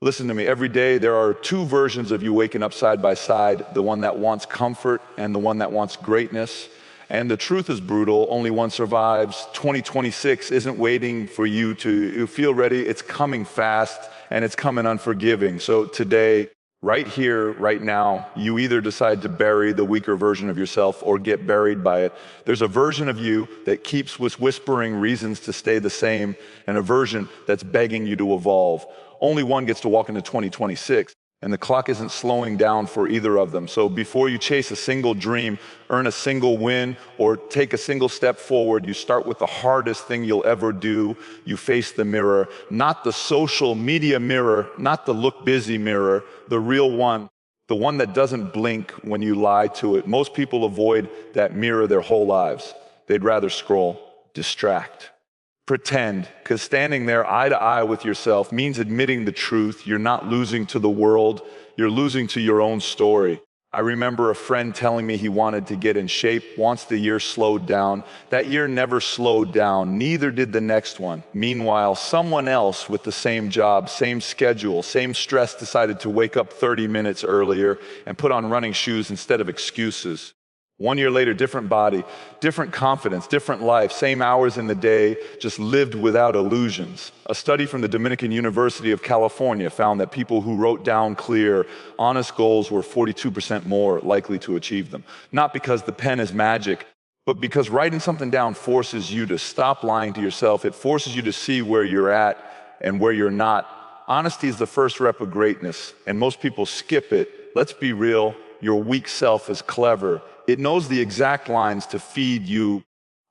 Listen to me, every day there are two versions of you waking up side by side, the one that wants comfort and the one that wants greatness. And the truth is brutal, only one survives. 2026 isn't waiting for you to feel ready, it's coming fast and it's coming unforgiving. So today, right here, right now, you either decide to bury the weaker version of yourself or get buried by it. There's a version of you that keeps whispering reasons to stay the same, and a version that's begging you to evolve. Only one gets to walk into 2026, and the clock isn't slowing down for either of them. So before you chase a single dream, earn a single win, or take a single step forward, you start with the hardest thing you'll ever do. You face the mirror, not the social media mirror, not the look busy mirror, the real one, the one that doesn't blink when you lie to it. Most people avoid that mirror their whole lives. They'd rather scroll, distract, pretend, because standing there eye to eye with yourself means admitting the truth. You're not losing to the world, you're losing to your own story. I remember a friend telling me he wanted to get in shape once the year slowed down. That year never slowed down, neither did the next one. Meanwhile, someone else with the same job, same schedule, same stress decided to wake up 30 minutes earlier and put on running shoes instead of excuses. 1 year later, different body, different confidence, different life, same hours in the day, just lived without illusions. A study from the Dominican University of California found that people who wrote down clear, honest goals were 42% more likely to achieve them. Not because the pen is magic, but because writing something down forces you to stop lying to yourself. It forces you to see where you're at and where you're not. Honesty is the first rep of greatness, and most people skip it. Let's be real, your weak self is clever. It knows the exact lines to feed you.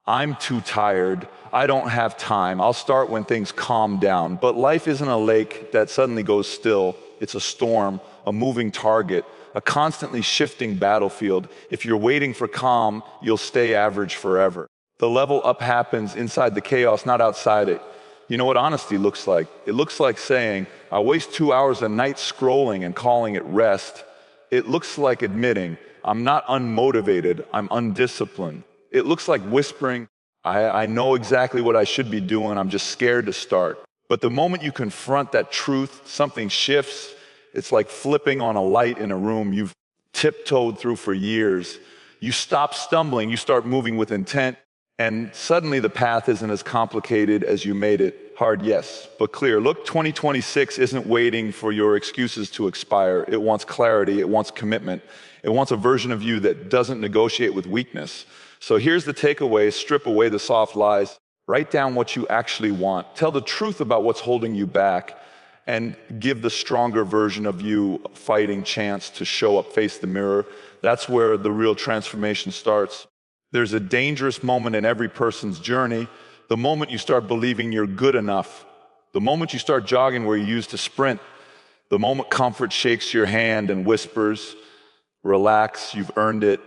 I'm too tired. I don't have time. I'll start when things calm down. But life isn't a lake that suddenly goes still. It's a storm, a moving target, a constantly shifting battlefield. If you're waiting for calm, you'll stay average forever. The level up happens inside the chaos, not outside it. You know what honesty looks like? It looks like saying, I waste 2 hours a night scrolling and calling it rest. It looks like admitting, I'm not unmotivated, I'm undisciplined. It looks like whispering, I know exactly what I should be doing, I'm just scared to start. But the moment you confront that truth, something shifts. It's like flipping on a light in a room you've tiptoed through for years. You stop stumbling, you start moving with intent, and suddenly the path isn't as complicated as you made it. Hard, yes, but clear. Look, 2026 isn't waiting for your excuses to expire. It wants clarity, it wants commitment. It wants a version of you that doesn't negotiate with weakness. So here's the takeaway: strip away the soft lies. Write down what you actually want. Tell the truth about what's holding you back, and give the stronger version of you a fighting chance to show up, face the mirror. That's where the real transformation starts. There's a dangerous moment in every person's journey. The moment you start believing you're good enough. The moment you start jogging where you used to sprint. The moment comfort shakes your hand and whispers, relax, you've earned it.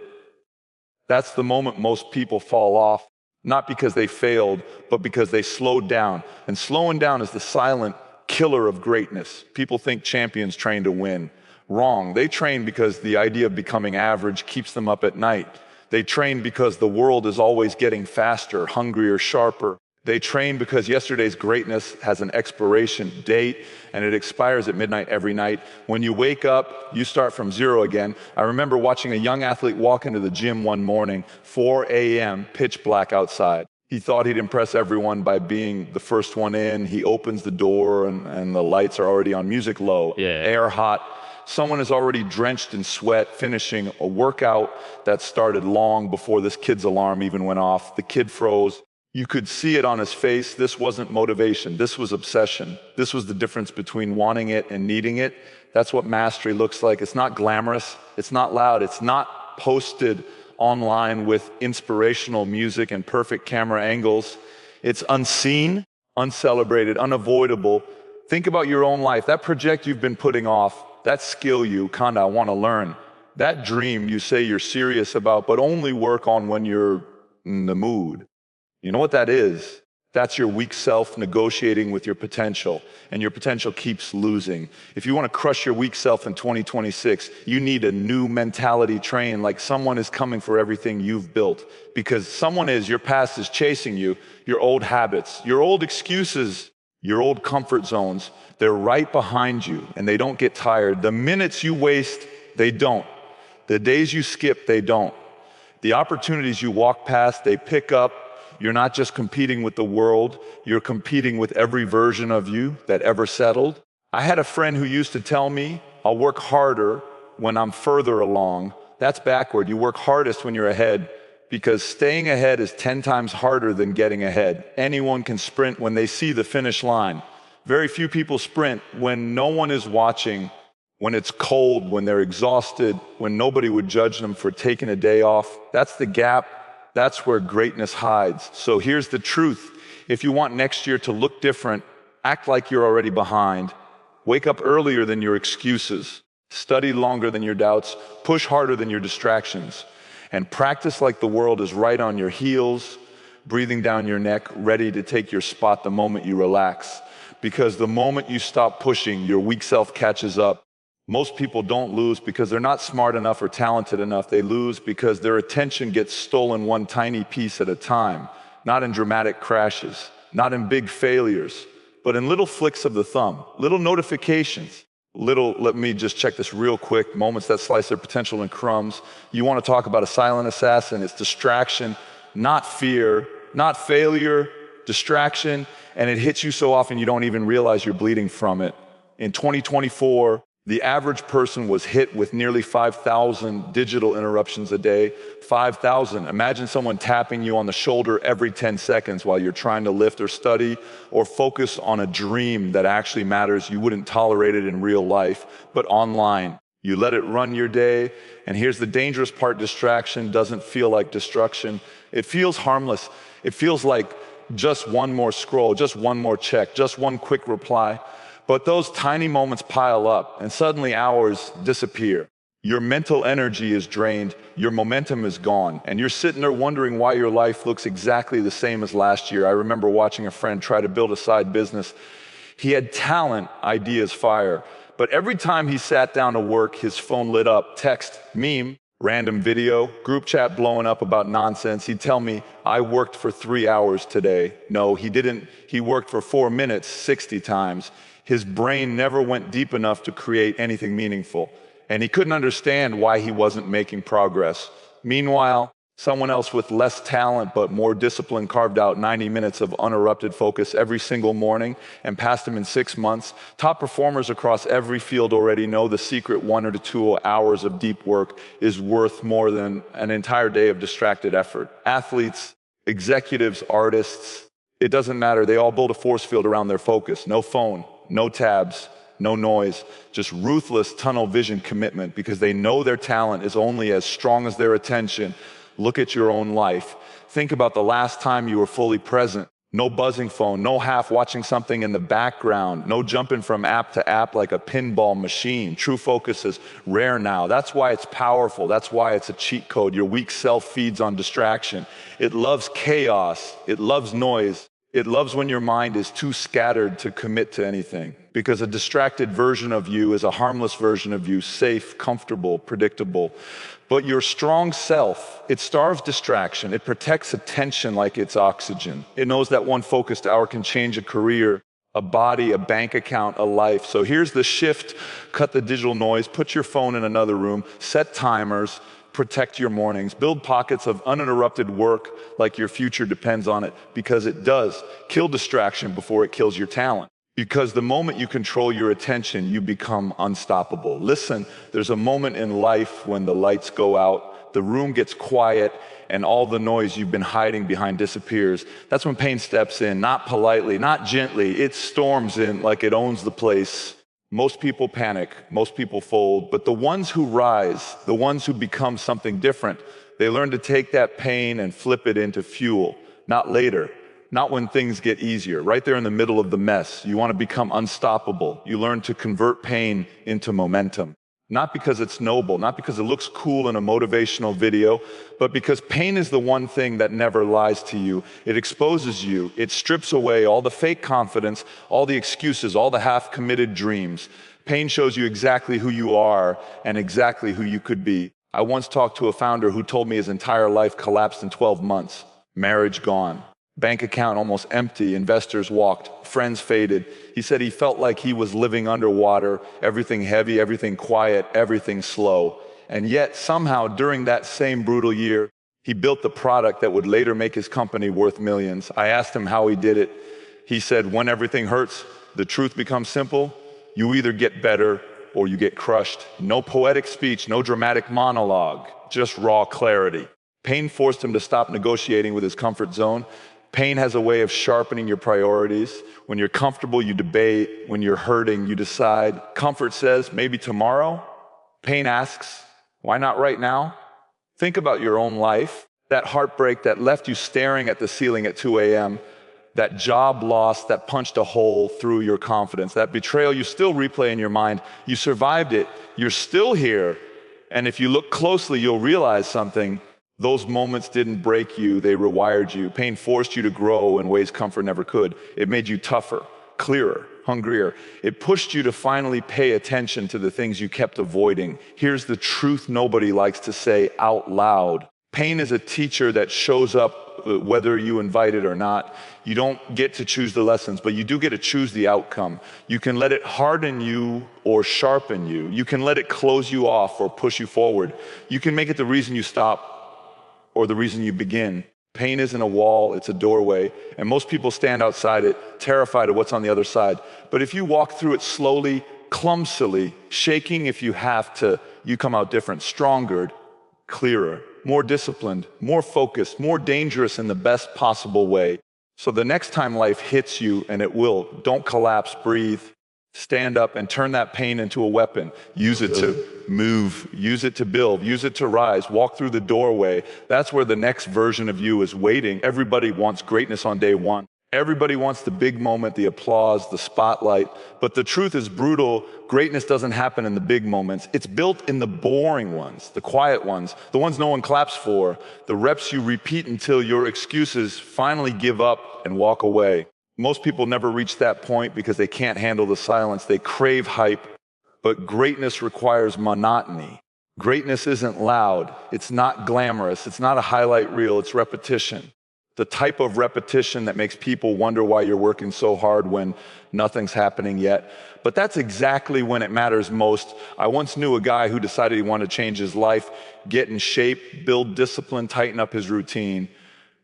That's the moment most people fall off, not because they failed, but because they slowed down. And slowing down is the silent killer of greatness. People think champions train to win. Wrong. They train because the idea of becoming average keeps them up at night. They train because the world is always getting faster, hungrier, sharper. They train because yesterday's greatness has an expiration date, and it expires at midnight every night. When you wake up, you start from zero again. I remember watching a young athlete walk into the gym one morning, 4 a.m., pitch black outside. He thought he'd impress everyone by being the first one in. He opens the door and the lights are already on, music low, air hot. Someone is already drenched in sweat, finishing a workout that started long before this kid's alarm even went off. The kid froze. You could see it on his face. This wasn't motivation. This was obsession. This was the difference between wanting it and needing it. That's what mastery looks like. It's not glamorous. It's not loud. It's not posted online with inspirational music and perfect camera angles. It's unseen, uncelebrated, unavoidable. Think about your own life. That project you've been putting off, that skill you kinda wanna learn, that dream you say you're serious about but only work on when you're in the mood. You know what that is? That's your weak self negotiating with your potential, and your potential keeps losing. If you want to crush your weak self in 2026, you need a new mentality train, like someone is coming for everything you've built. Because someone is, your past is chasing you, your old habits, your old excuses. Your old comfort zones, they're right behind you and they don't get tired. The minutes you waste, they don't. The days you skip, they don't. The opportunities you walk past, they pick up. You're not just competing with the world, you're competing with every version of you that ever settled. I had a friend who used to tell me, I'll work harder when I'm further along. That's backward. You work hardest when you're ahead, because staying ahead is 10 times harder than getting ahead. Anyone can sprint when they see the finish line. Very few people sprint when no one is watching, when it's cold, when they're exhausted, when nobody would judge them for taking a day off. That's the gap. That's where greatness hides. So here's the truth. If you want next year to look different, act like you're already behind. Wake up earlier than your excuses. Study longer than your doubts. Push harder than your distractions. And practice like the world is right on your heels, breathing down your neck, ready to take your spot the moment you relax. Because the moment you stop pushing, your weak self catches up. Most people don't lose because they're not smart enough or talented enough. They lose because their attention gets stolen one tiny piece at a time, not in dramatic crashes, not in big failures, but in little flicks of the thumb, little notifications, let me just check this real quick, moments that slice their potential in crumbs. You want to talk about a silent assassin, it's distraction, not fear, not failure, distraction, and it hits you so often you don't even realize you're bleeding from it. In 2024, the average person was hit with nearly 5,000 digital interruptions a day. 5,000. Imagine someone tapping you on the shoulder every 10 seconds while you're trying to lift or study or focus on a dream that actually matters. You wouldn't tolerate it in real life, but online. You let it run your day, and here's the dangerous part: distraction doesn't feel like destruction. It feels harmless. It feels like just one more scroll, just one more check, just one quick reply. But those tiny moments pile up, and suddenly hours disappear. Your mental energy is drained, your momentum is gone, and you're sitting there wondering why your life looks exactly the same as last year. I remember watching a friend try to build a side business. He had talent, ideas, fire, but every time he sat down to work, his phone lit up, text, meme, random video, group chat blowing up about nonsense. He'd tell me, I worked for 3 hours today. No, he didn't. He worked for 4 minutes 60 times. His brain never went deep enough to create anything meaningful, and he couldn't understand why he wasn't making progress. Meanwhile, someone else with less talent but more discipline carved out 90 minutes of uninterrupted focus every single morning and passed him in 6 months. Top performers across every field already know the secret: 1 or 2 hours of deep work is worth more than an entire day of distracted effort. Athletes, executives, artists, it doesn't matter. They all build a force field around their focus. No phone, no tabs, no noise, just ruthless tunnel vision commitment, because they know their talent is only as strong as their attention. Look at your own life. Think about the last time you were fully present. No buzzing phone, no half watching something in the background, no jumping from app to app like a pinball machine. True focus is rare now. That's why it's powerful. That's why it's a cheat code. Your weak self feeds on distraction. It loves chaos. It loves noise. It loves when your mind is too scattered to commit to anything, because a distracted version of you is a harmless version of you, safe, comfortable, predictable. But your strong self, it starves distraction. It protects attention like it's oxygen. It knows that one focused hour can change a career, a body, a bank account, a life. So here's the shift: cut the digital noise, put your phone in another room, set timers, protect your mornings, build pockets of uninterrupted work like your future depends on it, because it does. Kill distraction before it kills your talent. Because the moment you control your attention, you become unstoppable. Listen, there's a moment in life when the lights go out, the room gets quiet, and all the noise you've been hiding behind disappears. That's when pain steps in, not politely, not gently. It storms in like it owns the place. Most people panic, most people fold, but the ones who rise, the ones who become something different, they learn to take that pain and flip it into fuel. Not later, not when things get easier, right there in the middle of the mess. You want to become unstoppable. You learn to convert pain into momentum. Not because it's noble, not because it looks cool in a motivational video, but because pain is the one thing that never lies to you. It exposes you. It strips away all the fake confidence, all the excuses, all the half-committed dreams. Pain shows you exactly who you are and exactly who you could be. I once talked to a founder who told me his entire life collapsed in 12 months. Marriage gone. Bank account almost empty, investors walked, friends faded. He said he felt like he was living underwater, everything heavy, everything quiet, everything slow. And yet somehow during that same brutal year, he built the product that would later make his company worth millions. I asked him how he did it. He said, when everything hurts, the truth becomes simple. You either get better or you get crushed. No poetic speech, no dramatic monologue, just raw clarity. Pain forced him to stop negotiating with his comfort zone. Pain has a way of sharpening your priorities. When you're comfortable, you debate. When you're hurting, you decide. Comfort says, maybe tomorrow. Pain asks, why not right now? Think about your own life. That heartbreak that left you staring at the ceiling at 2 a.m., that job loss that punched a hole through your confidence, that betrayal you still replay in your mind. You survived it. You're still here. And if you look closely, you'll realize something. Those moments didn't break you, they rewired you. Pain forced you to grow in ways comfort never could. It made you tougher, clearer, hungrier. It pushed you to finally pay attention to the things you kept avoiding. Here's the truth nobody likes to say out loud. Pain is a teacher that shows up whether you invite it or not. You don't get to choose the lessons, but you do get to choose the outcome. You can let it harden you or sharpen you. You can let it close you off or push you forward. You can make it the reason you stop or the reason you begin. Pain isn't a wall, it's a doorway. And most people stand outside it, terrified of what's on the other side. But if you walk through it slowly, clumsily, shaking if you have to, you come out different, stronger, clearer, more disciplined, more focused, more dangerous in the best possible way. So the next time life hits you, and it will, don't collapse, breathe, stand up and turn that pain into a weapon. Use it to move, use it to build, use it to rise, walk through the doorway. That's where the next version of you is waiting. Everybody wants greatness on day one. Everybody wants the big moment, the applause, the spotlight. But the truth is brutal. Greatness doesn't happen in the big moments. It's built in the boring ones, the quiet ones, the ones no one claps for, the reps you repeat until your excuses finally give up and walk away. Most people never reach that point because they can't handle the silence. They crave hype, but greatness requires monotony. Greatness isn't loud. It's not glamorous. It's not a highlight reel. It's repetition. The type of repetition that makes people wonder why you're working so hard when nothing's happening yet. But that's exactly when it matters most. I once knew a guy who decided he wanted to change his life, get in shape, build discipline, tighten up his routine.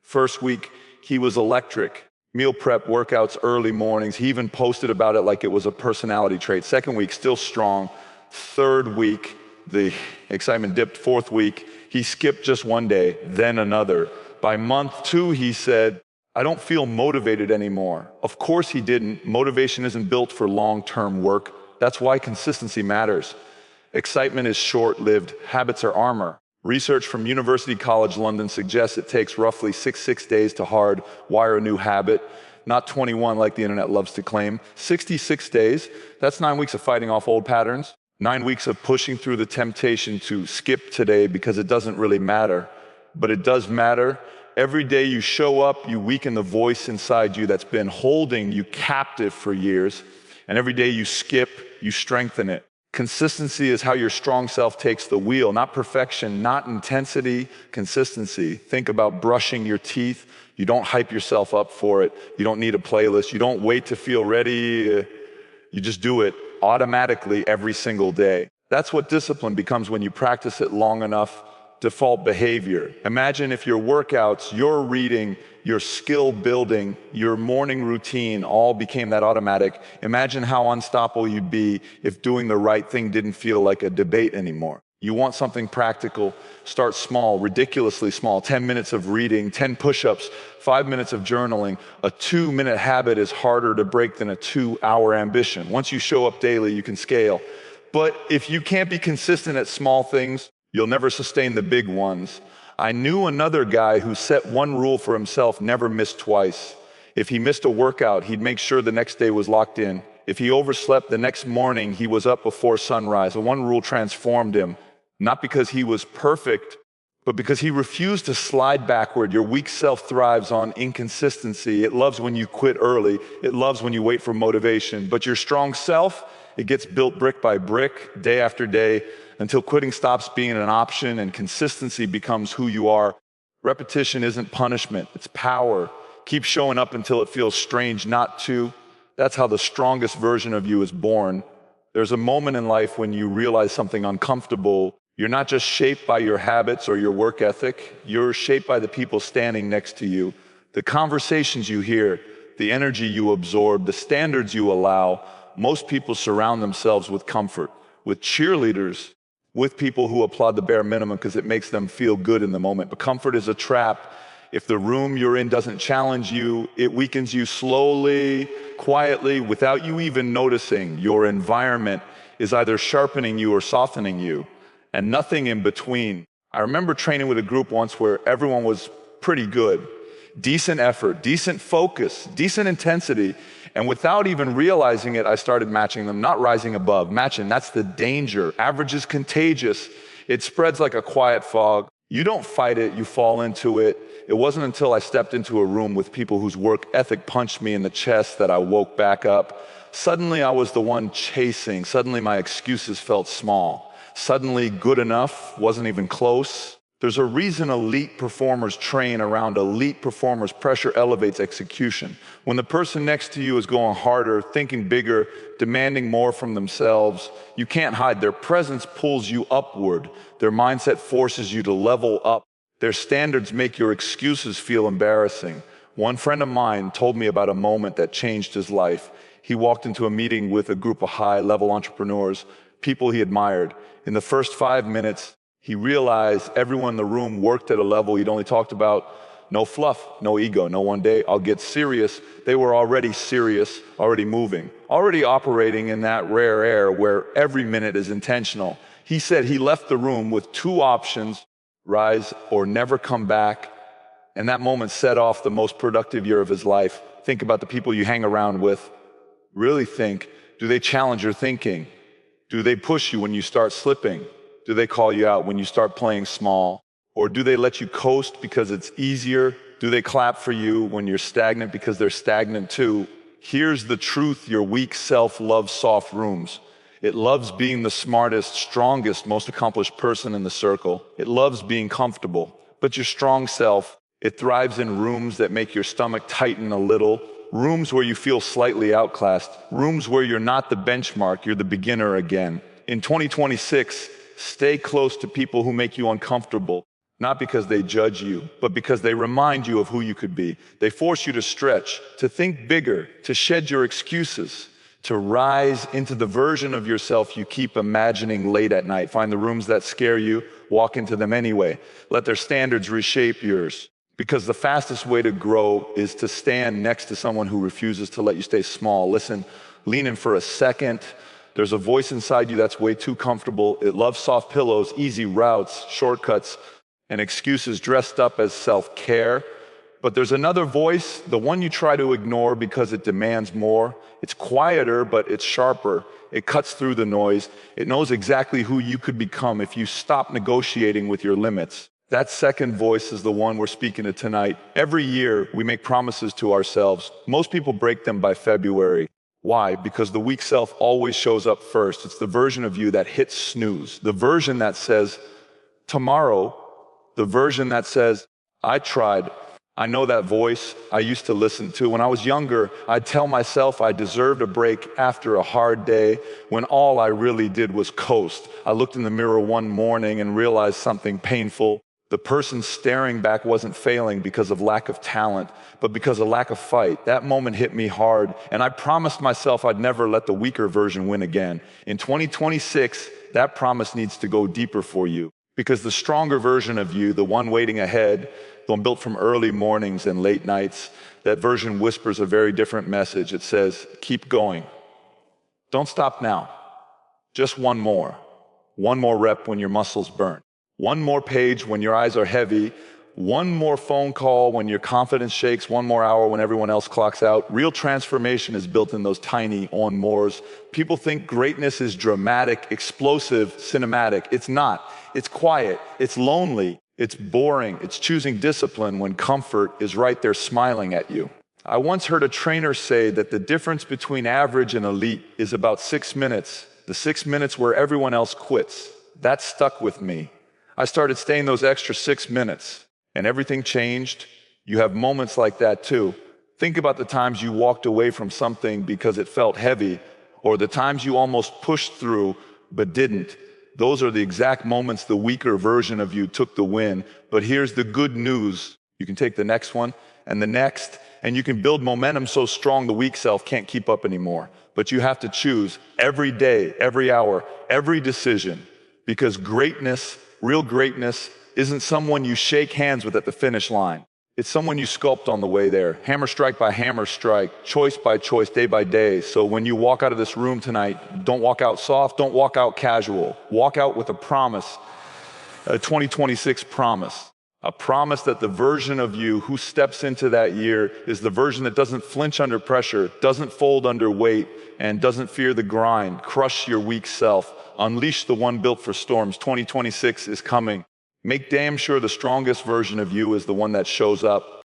First week, he was electric. Meal prep, workouts, early mornings. He even posted about it like it was a personality trait. Second week, still strong. Third week, the excitement dipped. Fourth week, he skipped just one day, then another. By month 2, he said, I don't feel motivated anymore. Of course he didn't. Motivation isn't built for long-term work. That's why consistency matters. Excitement is short-lived. Habits are armor. Research from University College London suggests it takes roughly 6 days to hardwire a new habit. Not 21 like the internet loves to claim. 66 days, that's 9 weeks of fighting off old patterns. 9 weeks of pushing through the temptation to skip today because it doesn't really matter. But it does matter. Every day you show up, you weaken the voice inside you that's been holding you captive for years. And every day you skip, you strengthen it. Consistency is how your strong self takes the wheel, not perfection, not intensity, consistency. Think about brushing your teeth. You don't hype yourself up for it. You don't need a playlist. You don't wait to feel ready. You just do it automatically every single day. That's what discipline becomes when you practice it long enough. Default behavior. Imagine if your workouts, your reading, your skill building, your morning routine all became that automatic. Imagine how unstoppable you'd be if doing the right thing didn't feel like a debate anymore. You want something practical, start small, ridiculously small. 10 minutes of reading, 10 push-ups, 5 minutes of journaling. A 2-minute habit is harder to break than a 2-hour ambition. Once you show up daily, you can scale. But if you can't be consistent at small things, you'll never sustain the big ones. I knew another guy who set one rule for himself: never miss twice. If he missed a workout, he'd make sure the next day was locked in. If he overslept, the next morning he was up before sunrise. The one rule transformed him, not because he was perfect, but because he refused to slide backward. Your weak self thrives on inconsistency. It loves when you quit early. It loves when you wait for motivation. But your strong self, it gets built brick by brick, day after day, until quitting stops being an option and consistency becomes who you are. Repetition isn't punishment, it's power. Keep showing up until it feels strange not to. That's how the strongest version of you is born. There's a moment in life when you realize something uncomfortable. You're not just shaped by your habits or your work ethic, you're shaped by the people standing next to you, the conversations you hear, the energy you absorb, the standards you allow. Most people surround themselves with comfort, with cheerleaders, with people who applaud the bare minimum because it makes them feel good in the moment. But comfort is a trap. If the room you're in doesn't challenge you, it weakens you slowly, quietly, without you even noticing. Your environment is either sharpening you or softening you, and nothing in between. I remember training with a group once where everyone was pretty good. Decent effort, decent focus, decent intensity, and without even realizing it, I started matching them, not rising above, matching. That's the danger. Average is contagious. It spreads like a quiet fog. You don't fight it, you fall into it. It wasn't until I stepped into a room with people whose work ethic punched me in the chest that I woke back up. Suddenly I was the one chasing. Suddenly my excuses felt small. Suddenly good enough wasn't even close. There's a reason elite performers train around elite performers. Pressure elevates execution. When the person next to you is going harder, thinking bigger, demanding more from themselves, you can't hide. Their presence pulls you upward. Their mindset forces you to level up. Their standards make your excuses feel embarrassing. One friend of mine told me about a moment that changed his life. He walked into a meeting with a group of high-level entrepreneurs, people he admired. In the first 5 minutes, he realized everyone in the room worked at a level he'd only talked about. No fluff, no ego, no one day I'll get serious. They were already serious, already moving, already operating in that rare air where every minute is intentional. He said he left the room with 2 options, rise or never come back. And that moment set off the most productive year of his life. Think about the people you hang around with. Really think, do they challenge your thinking? Do they push you when you start slipping? Do they call you out when you start playing small? Or do they let you coast because it's easier? Do they clap for you when you're stagnant because they're stagnant too? Here's the truth: your weak self loves soft rooms. It loves being the smartest, strongest, most accomplished person in the circle. It loves being comfortable. But your strong self, it thrives in rooms that make your stomach tighten a little, rooms where you feel slightly outclassed, rooms where you're not the benchmark, you're the beginner again. In 2026, stay close to people who make you uncomfortable, not because they judge you, but because they remind you of who you could be. They force you to stretch, to think bigger, to shed your excuses, to rise into the version of yourself you keep imagining late at night. Find the rooms that scare you, walk into them anyway. Let their standards reshape yours. Because the fastest way to grow is to stand next to someone who refuses to let you stay small. Listen, lean in for a second. There's a voice inside you that's way too comfortable. It loves soft pillows, easy routes, shortcuts, and excuses dressed up as self-care. But there's another voice, the one you try to ignore because it demands more. It's quieter, but it's sharper. It cuts through the noise. It knows exactly who you could become if you stop negotiating with your limits. That second voice is the one we're speaking to tonight. Every year, we make promises to ourselves. Most people break them by February. Why? Because the weak self always shows up first. It's the version of you that hits snooze. The version that says, tomorrow. The version that says, I tried. I know that voice I used to listen to. When I was younger, I'd tell myself I deserved a break after a hard day when all I really did was coast. I looked in the mirror one morning and realized something painful. The person staring back wasn't failing because of lack of talent, but because of lack of fight. That moment hit me hard, and I promised myself I'd never let the weaker version win again. In 2026, that promise needs to go deeper for you, because the stronger version of you, the one waiting ahead, the one built from early mornings and late nights, that version whispers a very different message. It says, keep going. Don't stop now. Just one more. One more rep when your muscles burn. One more page when your eyes are heavy. One more phone call when your confidence shakes. One more hour when everyone else clocks out. Real transformation is built in those tiny on mores. People think greatness is dramatic, explosive, cinematic. It's not. It's quiet. It's lonely. It's boring. It's choosing discipline when comfort is right there smiling at you. I once heard a trainer say that the difference between average and elite is about 6 minutes. The 6 minutes where everyone else quits. That stuck with me. I started staying those extra 6 minutes, and everything changed. You have moments like that too. Think about the times you walked away from something because it felt heavy, or the times you almost pushed through but didn't. Those are the exact moments the weaker version of you took the win. But here's the good news. You can take the next one and the next, and you can build momentum so strong the weak self can't keep up anymore. But you have to choose every day, every hour, every decision, because greatness, real greatness, isn't someone you shake hands with at the finish line. It's someone you sculpt on the way there, hammer strike by hammer strike, choice by choice, day by day. So when you walk out of this room tonight, don't walk out soft, don't walk out casual. Walk out with a promise, a 2026 promise. A promise that the version of you who steps into that year is the version that doesn't flinch under pressure, doesn't fold under weight, and doesn't fear the grind. Crush your weak self. Unleash the one built for storms. 2026 is coming. Make damn sure the strongest version of you is the one that shows up,